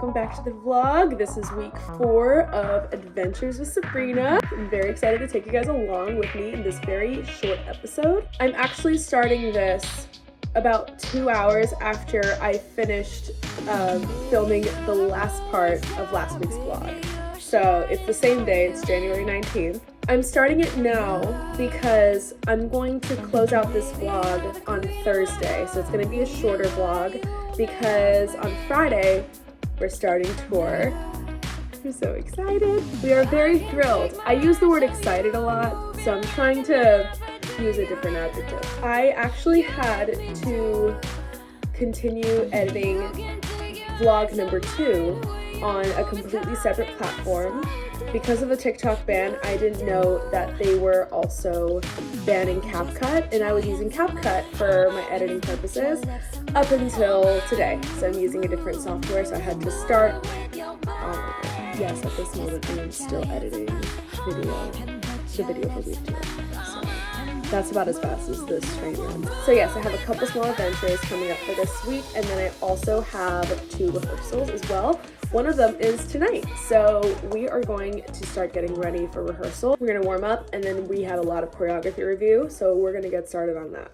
welcome back to the vlog. This is week 4 of Adventures with Sabrina. I'm very excited to take you guys along with me in this very short episode. I'm actually starting this about 2 hours after I finished filming the last part of last week's vlog. So it's the same day, it's January 19th. I'm starting it now because I'm going to close out this vlog on Thursday. So it's gonna be a shorter vlog because on Friday, we're starting tour. We're so excited. We are very thrilled. I use the word excited a lot, so I'm trying to use a different adjective. I actually had to continue editing vlog number 2 on a completely separate platform. Because of the TikTok ban, I didn't know that they were also banning CapCut, and I was using CapCut for my editing purposes up until today. So I'm using a different software, so I had to start. Yes, at this moment I am still editing the video for week 2. So that's about as fast as this train runs. So yes, I have a couple small adventures coming up for this week, and then I also have 2 rehearsals as well. One of them is tonight, so we are going to start getting ready for rehearsal. We're gonna warm up, and then we have a lot of choreography review, so we're gonna get started on that.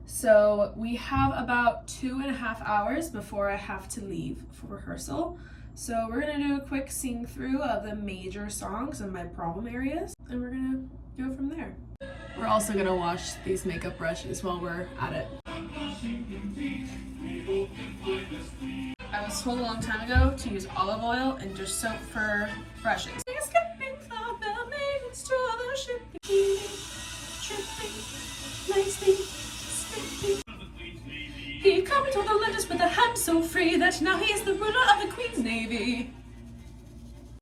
So we have about 2.5 hours before I have to leave for rehearsal. So we're gonna do a quick sing through of the major songs and my problem areas, and we're gonna go from there. We're also gonna wash these makeup brushes while we're at it. I was told a long time ago to use olive oil and just soap for brushes. He copied all the letters with a hand so free that now he is the ruler of the Queen's Navy.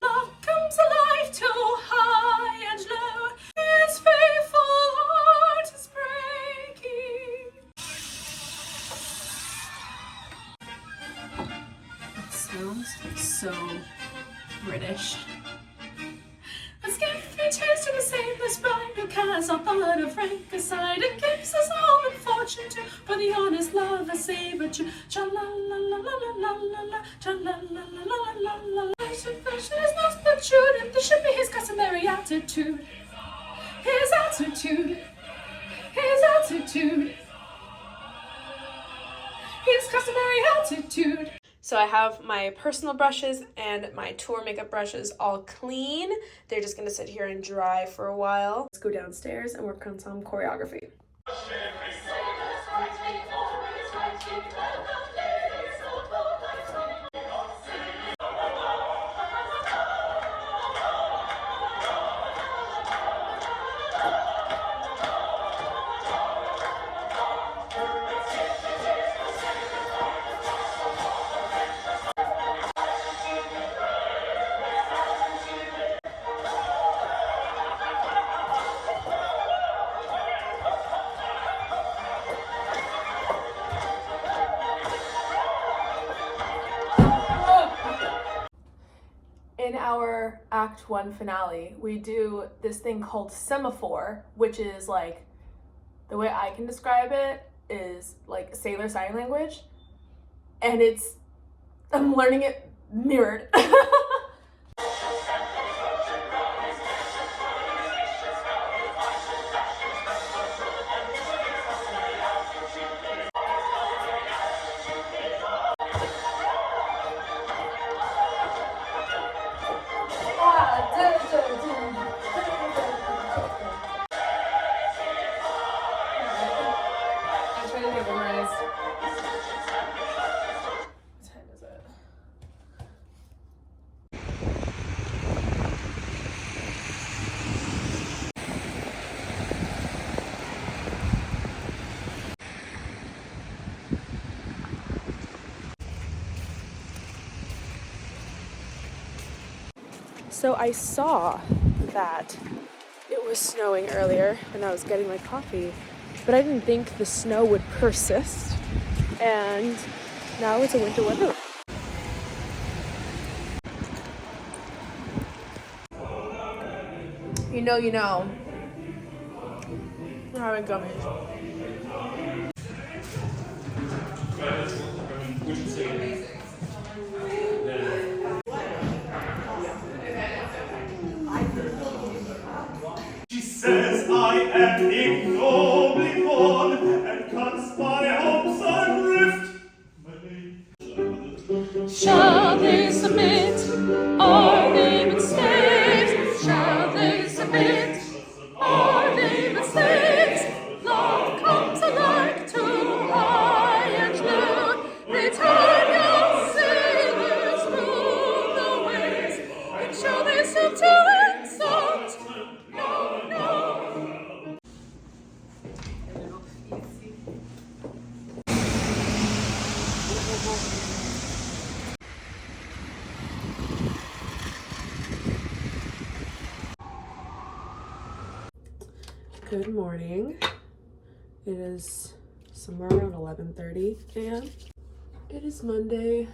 Love comes alive too high and low. His faithful heart is breaking. That sounds so British. Let's give 3 cheers to the sailor's bride who casts our thought of rank aside and gives us all in fortune too for the honest love a savor true. Cha la la la la la la la, cha la la la la la la la. Fashion is not the truth, this should be his customary attitude. His attitude, his attitude, his customary attitude. So I have my personal brushes and my tour makeup brushes all clean. They're just gonna sit here and dry for a while. Let's go downstairs and work on some choreography. In our Act 1 finale, we do this thing called semaphore, which is like, the way I can describe it is like sailor sign language, and I'm learning it mirrored. So I saw that it was snowing earlier when I was getting my coffee, but I didn't think the snow would persist, and now it's a winter weather. You know. We're having gummies. She says I am ignobly born and cuts my hopes adrift. Shall they submit? Are they but slaves? Shall they submit? Are they but slaves? Love comes alike to high and low. Return your sailors, rule the waves. And shall they stoop to insult? No, no. Good morning. It is somewhere around 11:30 a.m. It is Monday,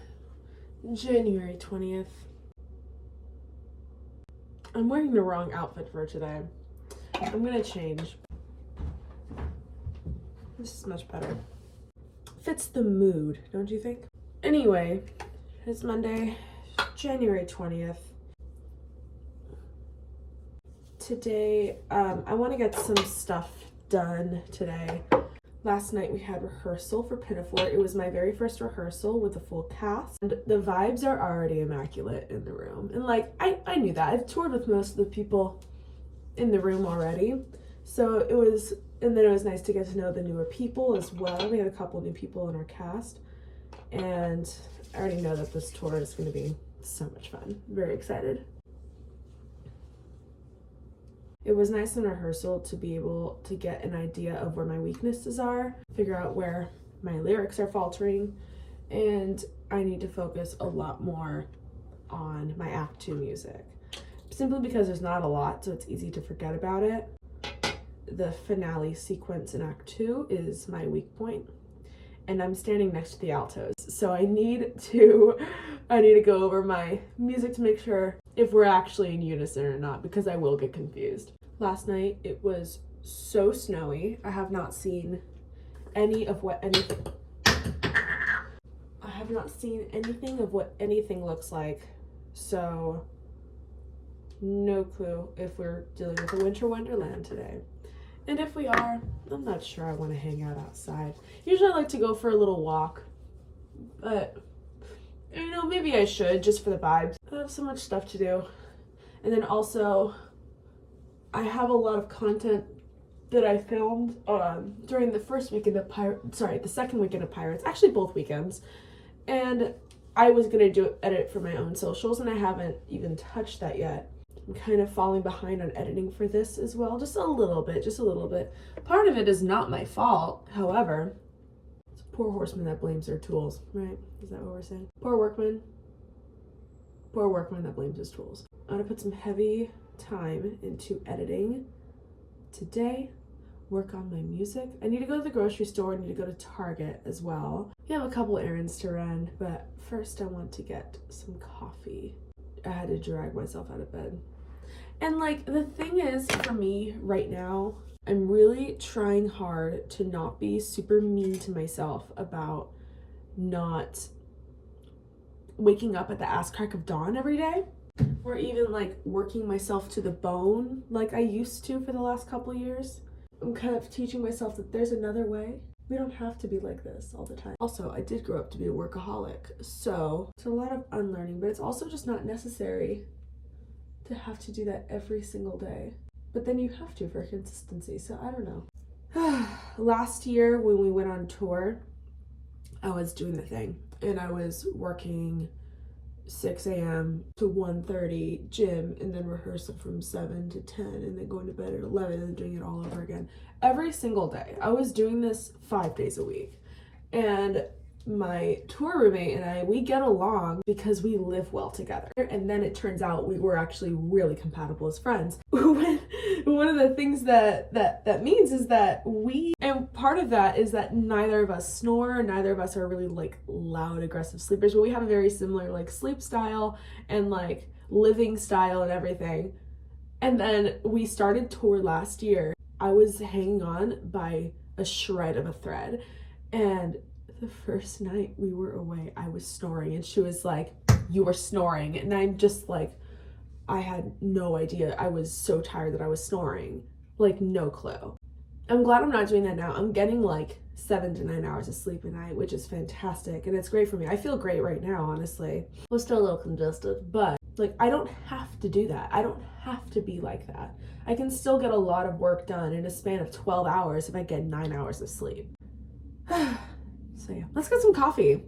January 20th. I'm wearing the wrong outfit for today. I'm gonna change. This is much better. Fits the mood, don't you think? Anyway, it's Monday, January 20th. Today, I want to get some stuff done today. Last night we had rehearsal for Pinafore. It was my very first rehearsal with the full cast. And the vibes are already immaculate in the room. And like, I knew that. I've toured with most of the people in the room already. So it was nice to get to know the newer people as well. We had a couple new people in our cast. And I already know that this tour is going to be so much fun. Very excited. It was nice in rehearsal to be able to get an idea of where my weaknesses are, figure out where my lyrics are faltering, and I need to focus a lot more on my Act 2 music. Simply because there's not a lot, so it's easy to forget about it. The finale sequence in Act 2 is my weak point, and I'm standing next to the altos, so I need to go over my music to make sure if we're actually in unison or not, because I will get confused. Last night it was so snowy. I have not seen anything of what anything looks like. So no clue if we're dealing with a winter wonderland today. And if we are, I'm not sure I want to hang out outside. Usually I like to go for a little walk, but maybe I should, just for the vibes. I have so much stuff to do. And then also, I have a lot of content that I filmed during the second weekend of Pirates, actually both weekends. And I was gonna edit for my own socials, and I haven't even touched that yet. I'm kind of falling behind on editing for this as well, just a little bit. Part of it is not my fault, however. It's a poor horseman that blames their tools, right? Is that what we're saying? Poor workman that blames his tools. I'm gonna put some heavy time into editing today, work on my music. I need to go to the grocery store. I need to go to Target as well. We have a couple errands to run, but first I want to get some coffee. I had to drag myself out of bed. And like, the thing is, for me right now, I'm really trying hard to not be super mean to myself about not waking up at the ass crack of dawn every day, or even like working myself to the bone like I used to for the last couple years. I'm kind of teaching myself that there's another way. We don't have to be like this all the time. Also, I did grow up to be a workaholic, so it's a lot of unlearning, but it's also just not necessary to have to do that every single day. But then you have to for consistency, so I don't know. Last year when we went on tour, I was doing the thing, and I was working 6 a.m. to 1:30 gym, and then rehearsal from 7 to 10, and then going to bed at 11 and doing it all over again. Every single day. I was doing this 5 days a week. And my tour roommate and I, we get along because we live well together. And then it turns out we were actually really compatible as friends. One of the things that means is that and part of that is that neither of us snore, neither of us are really like loud, aggressive sleepers, but we have a very similar like sleep style and like living style and everything. And then we started tour last year. I was hanging on by a shred of a thread, and The first night we were away, I was snoring and she was like, you were snoring. And I'm just like, I had no idea. I was so tired that I was snoring. Like, no clue. I'm glad I'm not doing that now. I'm getting like 7 to 9 hours of sleep a night, which is fantastic. And it's great for me. I feel great right now, honestly. I'm still a little congested, but like, I don't have to do that. I don't have to be like that. I can still get a lot of work done in a span of 12 hours if I get 9 hours of sleep. So yeah, let's get some coffee.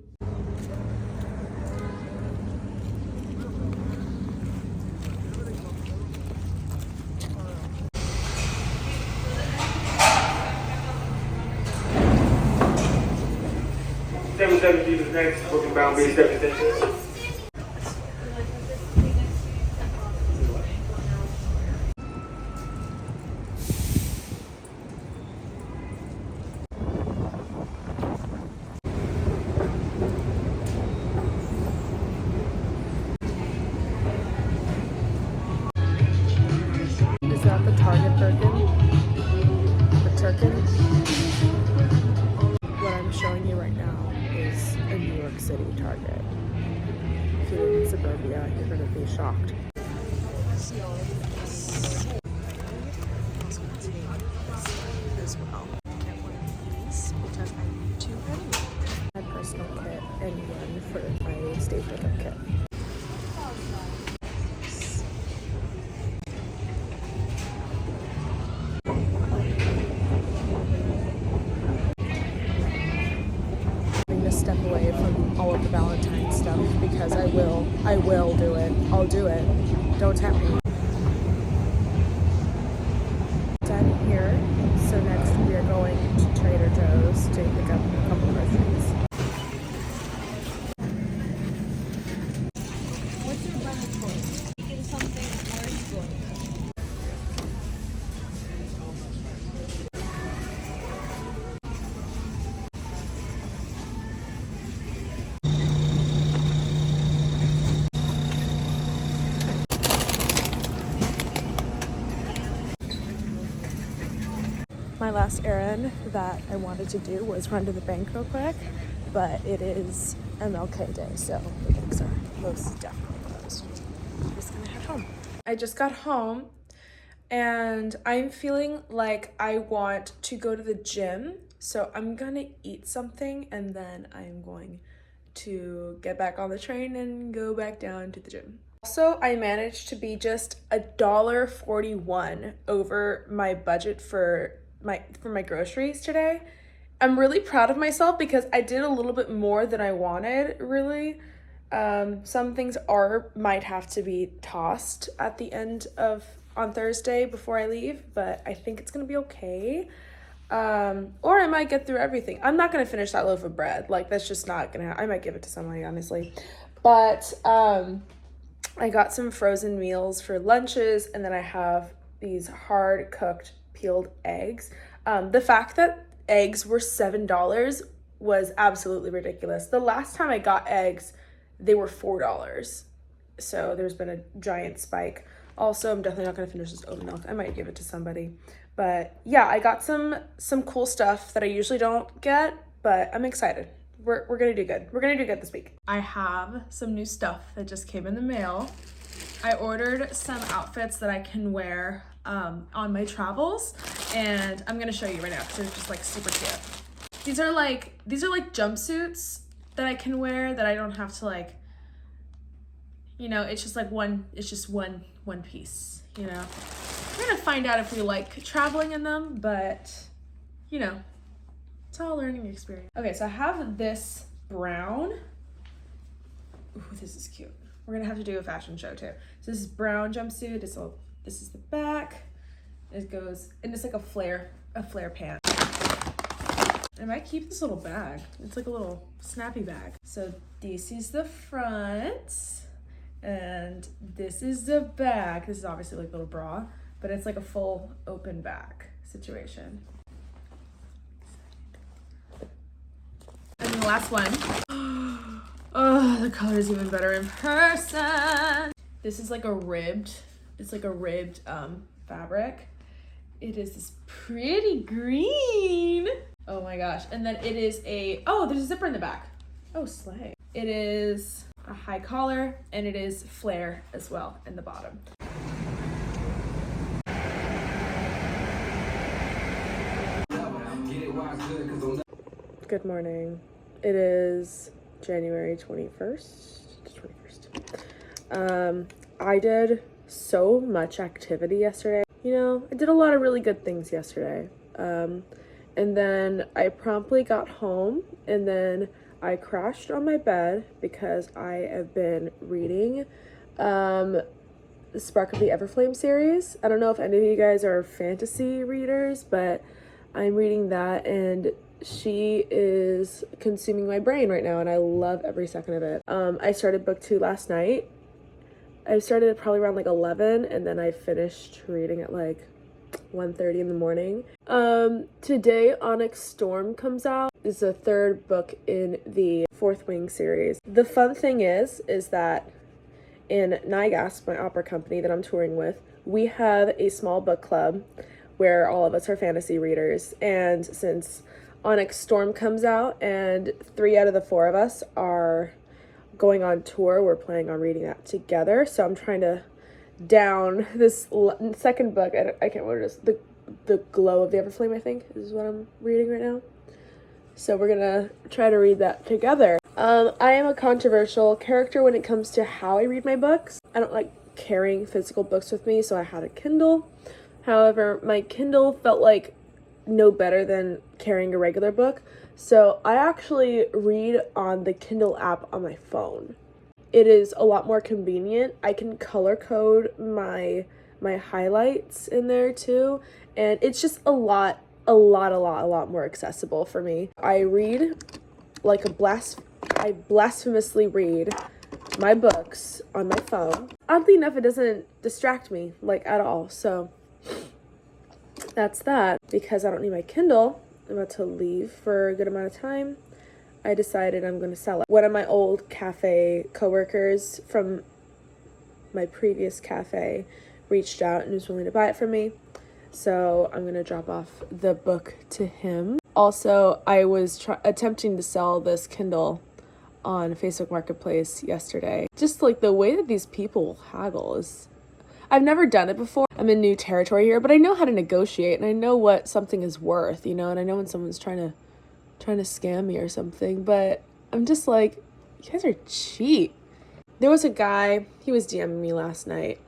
The next booking bound base representation. Is that the Target Birkin? The Turkin? What I'm showing you right now is a New York City Target. If you live in suburbia, you're gonna be shocked. As well. My personal kit and one for my state pickup kit. Step away from all of the Valentine's stuff because I will do it. I'll do it. Don't tempt me. Done here. So next we are going to Trader Joe's to pick up a couple of groceries. What's your brother's choice? Making something orange good. My last errand that I wanted to do was run to the bank real quick, but it is MLK Day, so the banks are most definitely closed. I'm just gonna head home. I just got home and I'm feeling like I want to go to the gym, so I'm gonna eat something and then I'm going to get back on the train and go back down to the gym. Also, I managed to be just $1.41 over my budget for my groceries today. I'm really proud of myself because I did a little bit more than I wanted, really. Some things might have to be tossed at the end on Thursday before I leave, but I think it's gonna be okay. Or I might get through everything. I'm not gonna finish that loaf of bread. Like, that's just not gonna I might give it to somebody, honestly. But I got some frozen meals for lunches, and then I have these hard cooked peeled eggs. The fact that eggs were $7 was absolutely ridiculous. The last time I got eggs, they were $4. So there's been a giant spike. Also, I'm definitely not gonna finish this oat milk. I might give it to somebody. But yeah, I got some cool stuff that I usually don't get, but I'm excited. We're gonna do good. We're gonna do good this week. I have some new stuff that just came in the mail. I ordered some outfits that I can wear on my travels, and I'm gonna show you right now because they're just like super cute. These are like jumpsuits that I can wear that I don't have to like, you know, it's just one piece, you know. We're gonna find out if we like traveling in them, but you know, it's all a learning experience. Okay, so I have this brown. Ooh, this is cute. We're gonna have to do a fashion show too. So this is brown jumpsuit. This is the back. It goes, and it's like a flare pant. I might keep this little bag. It's like a little snappy bag. So this is the front, and this is the back. This is obviously like a little bra, but it's like a full open back situation. And then the last one. Oh, the color is even better in person. This is like a ribbed, fabric. It is this pretty green. Oh my gosh. And then it is oh, there's a zipper in the back. Oh, slay. It is a high collar and it is flare as well in the bottom. Good morning. It is January 21st. I did so much activity yesterday. You know, I did a lot of really good things yesterday. And then I promptly got home and then I crashed on my bed because I have been reading the Spark of the Everflame series. I don't know if any of you guys are fantasy readers, but I'm reading that and she is consuming my brain right now and I love every second of it. I started book 2 last night. I started at probably around like 11 and then I finished reading at like 1:30 in the morning. Today Onyx Storm comes out. It's the 3rd book in the 4th Wing series. The fun thing is that in NIGAS, my opera company that I'm touring with, we have a small book club where all of us are fantasy readers. And since Onyx Storm comes out and 3 out of the 4 of us are going on tour, we're planning on reading that together. So I'm trying to down this second book. I can't remember what it is. The Glow of the Everflame, I think, is what I'm reading right now. So we're gonna try to read that together. I am a controversial character when it comes to how I read my books. I don't like carrying physical books with me, so I had a Kindle. However, my Kindle felt like no better than carrying a regular book. So I actually read on the Kindle app on my phone. It is a lot more convenient. I can color code my highlights in there too. And it's just a lot more accessible for me. I read like I blasphemously read my books on my phone. Oddly enough, it doesn't distract me like at all. So that's that. Because I don't need my Kindle, I'm about to leave for a good amount of time. I decided I'm going to sell it. One of my old cafe coworkers from my previous cafe reached out and was willing to buy it from me. So I'm going to drop off the book to him. Also, I was attempting to sell this Kindle on Facebook Marketplace yesterday. Just like the way that these people haggle is... I've never done it before. I'm in new territory here, but I know how to negotiate and I know what something is worth, you know, and I know when someone's trying to scam me or something, but I'm just like, you guys are cheap. There was a guy, he was DMing me last night,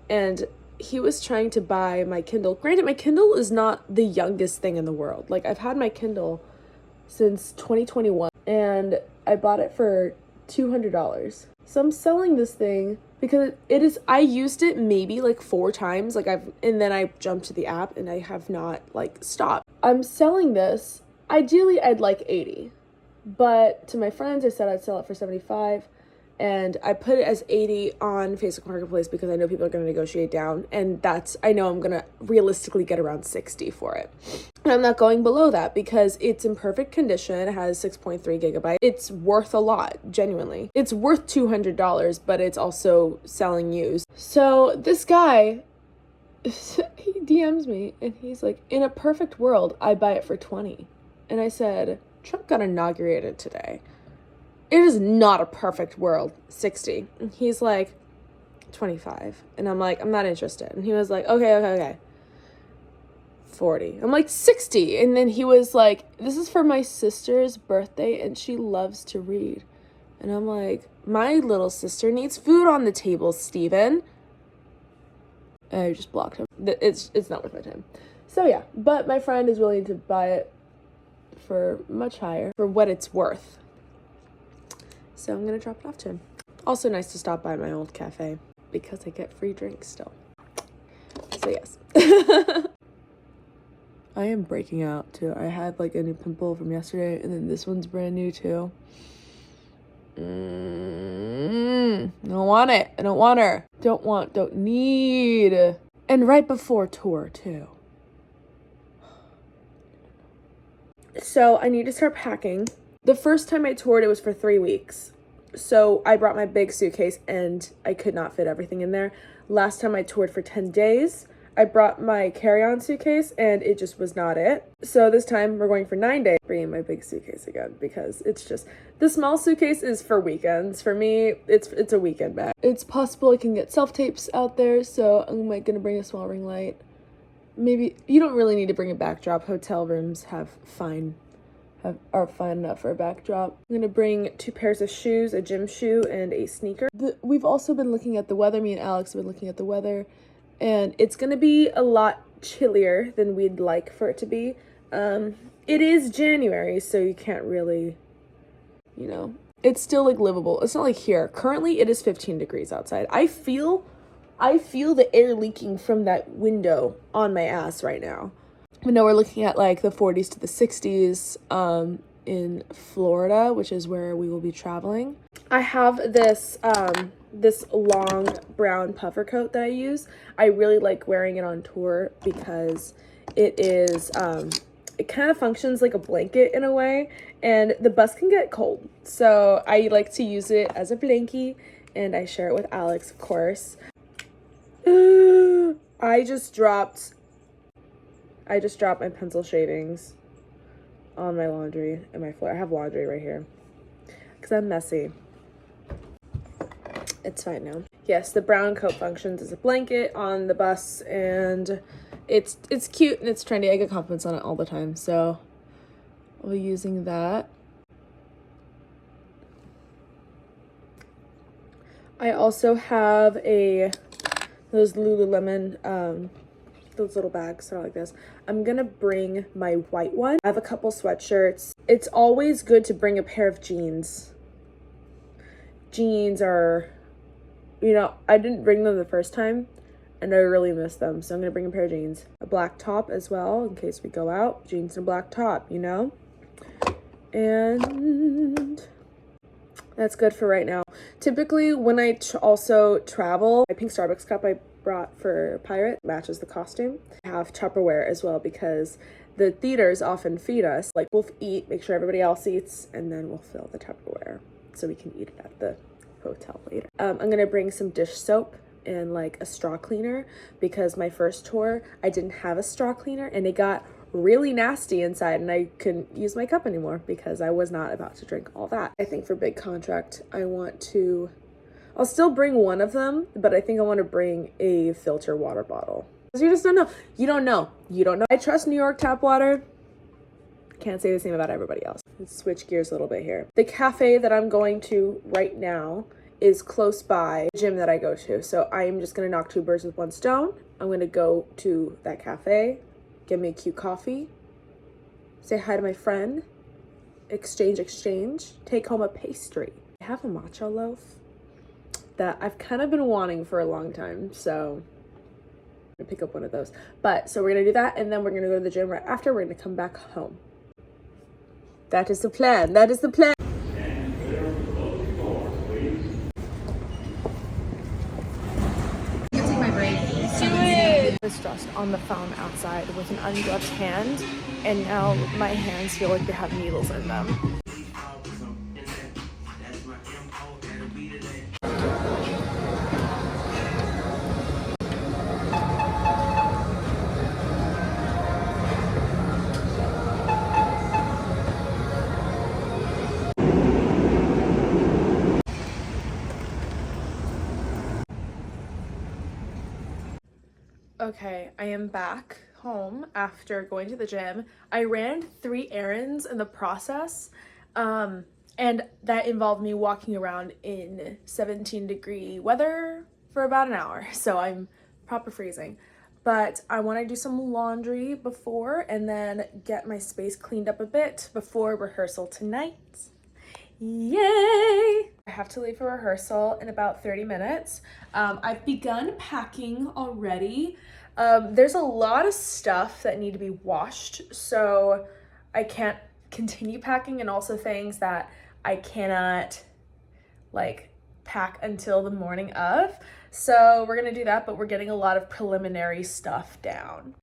and he was trying to buy my Kindle. Granted, my Kindle is not the youngest thing in the world. Like, I've had my Kindle since 2021, and I bought it for $200. So I'm selling this thing because I used it maybe like 4 times, and then I jumped to the app and I have not like stopped. I'm selling this. Ideally, I'd like 80, but to my friends, I said I'd sell it for 75, and I put it as 80 on Facebook Marketplace because I know people are going to negotiate down, and I know I'm going to realistically get around 60 for it. And I'm not going below that because it's in perfect condition. It has 6.3 gigabytes. It's worth a lot, genuinely. It's worth $200, but it's also selling used. So this guy, he DMs me, and he's like, in a perfect world, I buy it for 20. And I said, Trump got inaugurated today. It is not a perfect world. 60. And he's like, 25. And I'm like, I'm not interested. And he was like, okay. 40. I'm like, 60. And then he was like, this is for my sister's birthday and she loves to read. And I'm like, my little sister needs food on the table, Steven. And I just blocked him. It's not worth my time. So yeah, but my friend is willing to buy it for much higher for what it's worth. So I'm gonna drop it off to him. Also nice to stop by my old cafe because I get free drinks still. So yes. I am breaking out too. I had like a new pimple from yesterday and then this one's brand new too. I don't want it. I don't want her. Don't need. And right before tour too. So I need to start packing. The first time I toured, it was for 3 weeks. So I brought my big suitcase and I could not fit everything in there. Last time I toured for 10 days, I brought my carry-on suitcase and it just was not it. So this time we're going for 9 days, bringing my big suitcase again because it's just, the small suitcase is for weekends. For me, it's a weekend bag. It's possible I can get self-tapes out there, so I'm gonna bring a small ring light. Maybe, you don't really need to bring a backdrop. Hotel rooms are fine enough for a backdrop. I'm gonna bring 2 pairs of shoes, a gym shoe and a sneaker. We've also been looking at the weather. Me and Alex have been looking at the weather, and it's gonna be a lot chillier than we'd like for it to be. It is January, so you can't really, it's still like livable. It's not like here. Currently it is 15 degrees outside. I feel the air leaking from that window on my ass right now. I know we're looking at like the 40s to the 60s in Florida, which is where we will be traveling. I have this this long brown puffer coat that I use. I really like wearing it on tour because it is it kind of functions like a blanket in a way, and the bus can get cold. So I like to use it as a blankie, and I share it with Alex, of course. I just dropped my pencil shavings on my laundry and my floor. I have laundry right here because I'm messy. It's fine now. Yes, the brown coat functions as a blanket on the bus, and it's cute and it's trendy. I get compliments on it all the time, so I'll be using that. I also have those Lululemon those little bags sort of like this. I'm gonna bring my white one. I have a couple sweatshirts. It's always good to bring a pair of jeans. Jeans are, I didn't bring them the first time and I really miss them, so I'm gonna bring a pair of jeans. A black top as well in case we go out. Jeans and a black top, and that's good for right now. Typically when I also travel, my pink Starbucks cup I brought for Pirate matches the costume. I have Tupperware as well because the theaters often feed us. Like, we'll eat, make sure everybody else eats, and then we'll fill the Tupperware so we can eat it at the hotel later. I'm gonna bring some dish soap and like a straw cleaner because my first tour I didn't have a straw cleaner and it got really nasty inside and I couldn't use my cup anymore because I was not about to drink all that. I think for big contract I'll still bring one of them, but I think I want to bring a filter water bottle. Because you just don't know. You don't know. I trust New York tap water. Can't say the same about everybody else. Let's switch gears a little bit here. The cafe that I'm going to right now is close by the gym that I go to. So I'm just going to knock 2 birds with 1 stone. I'm going to go to that cafe, get me a cute coffee, say hi to my friend, exchange, take home a pastry. I have a matcha loaf that I've kind of been wanting for a long time, so I'm gonna pick up one of those. But so we're gonna do that, and then we're gonna go to the gym right after. We're gonna come back home. That is the plan. I was just on the phone outside with an ungloved hand, and now my hands feel like they have needles in them. Okay, I am back home after going to the gym. I ran 3 errands in the process, and that involved me walking around in 17-degree weather for about an hour, so I'm proper freezing. But I want to do some laundry before and then get my space cleaned up a bit before rehearsal tonight. Yay! I have to leave for rehearsal in about 30 minutes. I've begun packing already. There's a lot of stuff that need to be washed, so I can't continue packing, and also things that I cannot pack until the morning of. So we're gonna do that, but we're getting a lot of preliminary stuff down.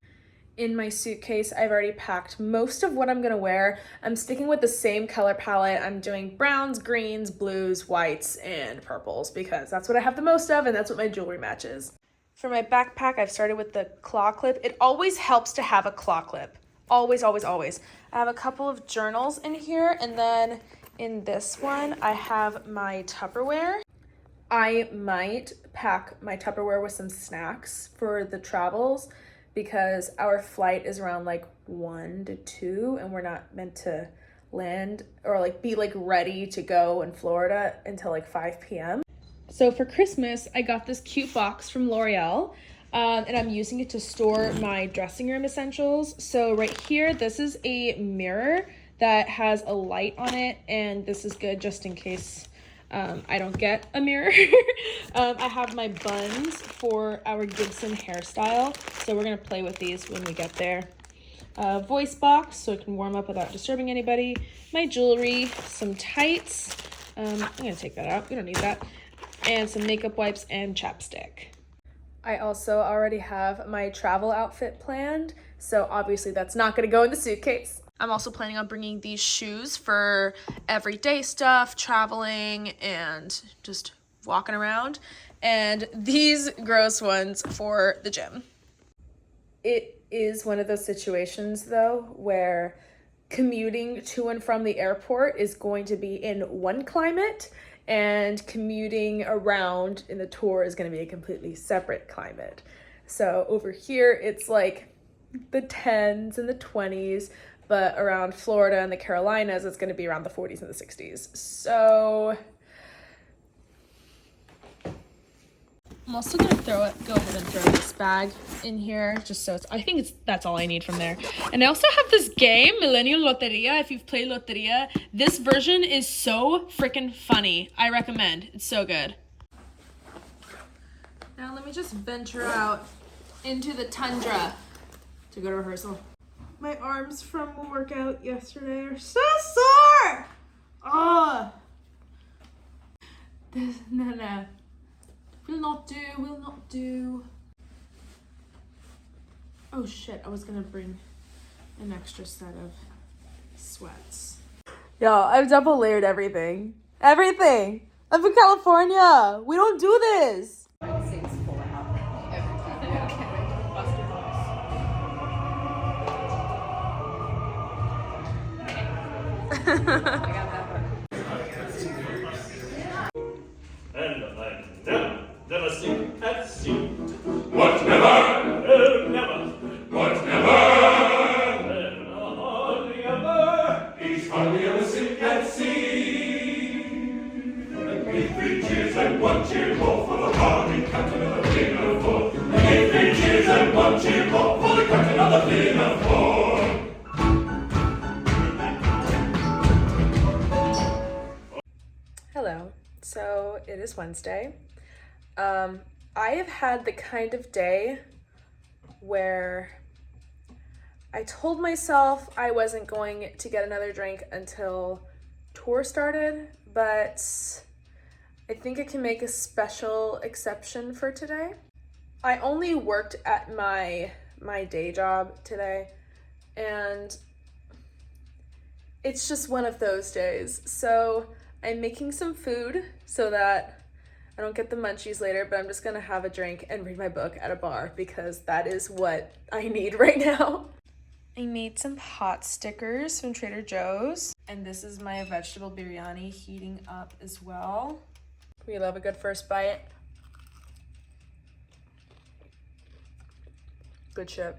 In my suitcase, I've already packed most of what I'm gonna wear. I'm sticking with the same color palette. I'm doing browns, greens, blues, whites, and purples because that's what I have the most of and that's what my jewelry matches. For my backpack, I've started with the claw clip. It always helps to have a claw clip. Always, always, always. I have a couple of journals in here, and then in this one, I have my Tupperware. I might pack my Tupperware with some snacks for the travels because our flight is around like 1 to 2 and we're not meant to land or like be like ready to go in Florida until like 5 p.m. So for Christmas, I got this cute box from L'Oreal, and I'm using it to store my dressing room essentials. So right here, this is a mirror that has a light on it, and this is good just in case I don't get a mirror. I have my buns for our Gibson hairstyle, so we're gonna play with these when we get there. Voice box, so it can warm up without disturbing anybody. My jewelry, some tights. I'm gonna take that out, we don't need that. And some makeup wipes and chapstick. I also already have my travel outfit planned, so obviously that's not gonna go in the suitcase. I'm also planning on bringing these shoes for everyday stuff, traveling, and just walking around. And these gross ones for the gym. It is one of those situations, though, where commuting to and from the airport is going to be in one climate, and commuting around in the tour is going to be a completely separate climate. So over here, it's like the 10s and the 20s, but around Florida and the Carolinas, it's going to be around the 40s and the 60s. So I'm also going to go ahead and throw this bag in here just so I think that's all I need from there. And I also have this game, Millennial Loteria. If you've played Loteria, this version is so freaking funny. I recommend. It's so good. Now let me just venture out into the tundra to go to rehearsal. My arms from the workout yesterday are so sore. Oh. No. Will not do. Oh shit, I was gonna bring an extra set of sweats. Y'all, I've double layered everything. Everything! I'm from California! We don't do this! And never sing at sea. What never? Never. What never? Hardly ever. He's hardly ever sing at sea. And give 3 cheers and 1 cheer more for the hardy captain of the Pinafore. And give 3 cheers and 1 cheer more for the captain of the Pinafore. Hello. So it is Wednesday. I have had the kind of day where I told myself I wasn't going to get another drink until tour started, but I think I can make a special exception for today. I only worked at my day job today, and it's just one of those days. So I'm making some food so that I don't get the munchies later, but I'm just gonna have a drink and read my book at a bar because that is what I need right now. I made some hot stickers from Trader Joe's, and this is my vegetable biryani heating up as well. We love a good first bite. Good shit.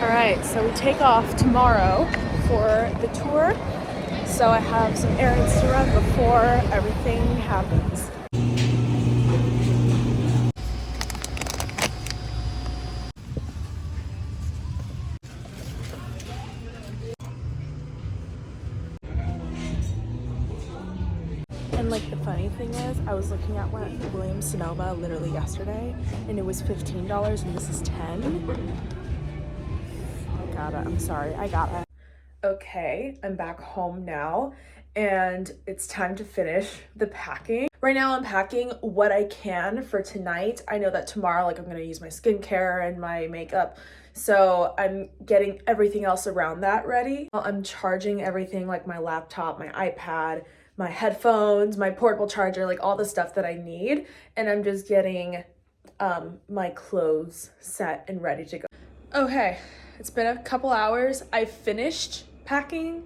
Alright, so we take off tomorrow for the tour. So I have some errands to run before everything happens. And like the funny thing is, I was looking at one at Williams-Sonoma literally yesterday, and it was $15, and this is $10. I'm sorry, I got it. Okay, I'm back home now, and it's time to finish the packing. Right now I'm packing what I can for tonight. I know that tomorrow, like, I'm gonna use my skincare and my makeup, so I'm getting everything else around that ready. I'm charging everything, like my laptop, my iPad, my headphones, my portable charger, like all the stuff that I need, and I'm just getting my clothes set and ready to go. Okay, it's been a couple hours. I finished packing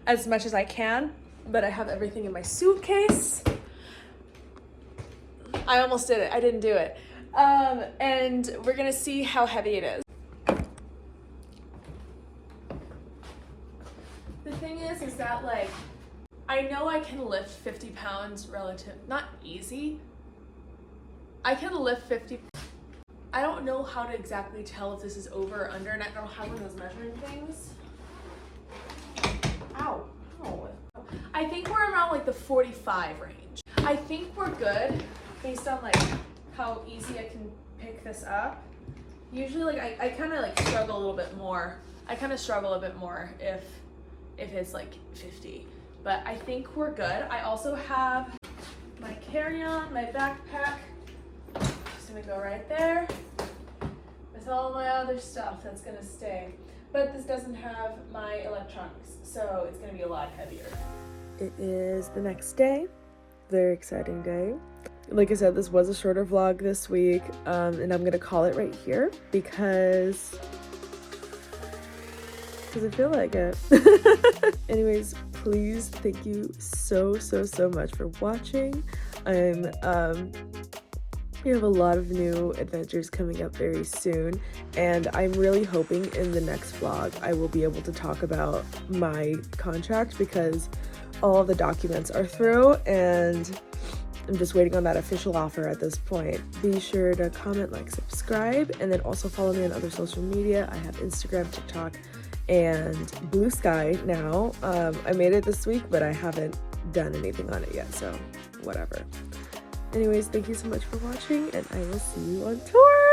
as much as I can, but I have everything in my suitcase. I almost did it. I didn't do it. And we're gonna see how heavy it is. The thing is that, like, I know I can lift 50 pounds not easy. I can lift 50. I don't know how to exactly tell if this is over or under, and I don't have one of those measuring things. Ow. Ow. I think we're around like the 45 range. I think we're good based on like how easy I can pick this up. Usually, like, I kind of like struggle a little bit more. I kind of struggle a bit more if it's like 50, but I think we're good. I also have my carry-on, my backpack. Just gonna go right there with all my other stuff that's gonna stay. But this doesn't have my electronics, so it's gonna be a lot heavier. It is the next day. Very exciting day. Like I said, this was a shorter vlog this week, and I'm gonna call it right here because I feel like it. Anyways, please, thank you so much for watching. We have a lot of new adventures coming up very soon, and I'm really hoping in the next vlog I will be able to talk about my contract because all of the documents are through and I'm just waiting on that official offer at this point. Be sure to comment, like, subscribe, and then also follow me on other social media. I have Instagram, TikTok, and Blue Sky now. I made it this week, but I haven't done anything on it yet, so whatever. Anyways, thank you so much for watching, and I will see you on tour!